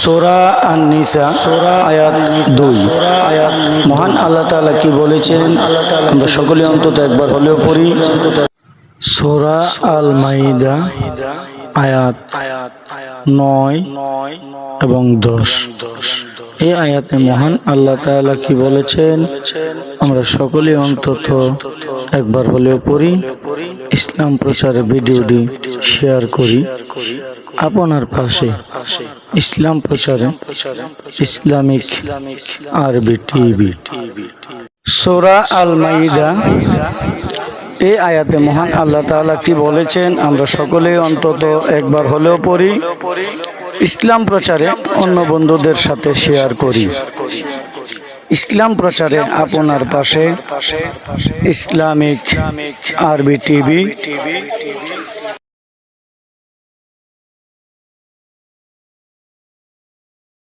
সূরা আন-নিসা আয়াত 2। মহান আল্লাহ তাআলা কি বলেছেন আমরা সকলে অন্তত একবার হলেও পড়ি। সূরা আল মাইদা আয়াত 9 এবং 10। এই আয়াতে মহান আল্লাহ তাআলা কি বলেছেন আমরা সকলে অন্তত একবার হলেও পড়ি। ইসলাম প্রচারের ভিডিওটি শেয়ার করি আপনার পাশে। ইসলাম প্রচারে ইসলামিক আরবি টিভি। সূরা আল মাইদা এই আয়াতে মহান আল্লাহ তাআলা কি বলেছেন আমরা সকলে অন্তত একবার হলেও পড়ি। ইসলাম প্রচারে অন্য বন্ধুদের সাথে শেয়ার করি। ইসলাম প্রচারে আপনার পাশে ইসলামিক আরবি টিভি।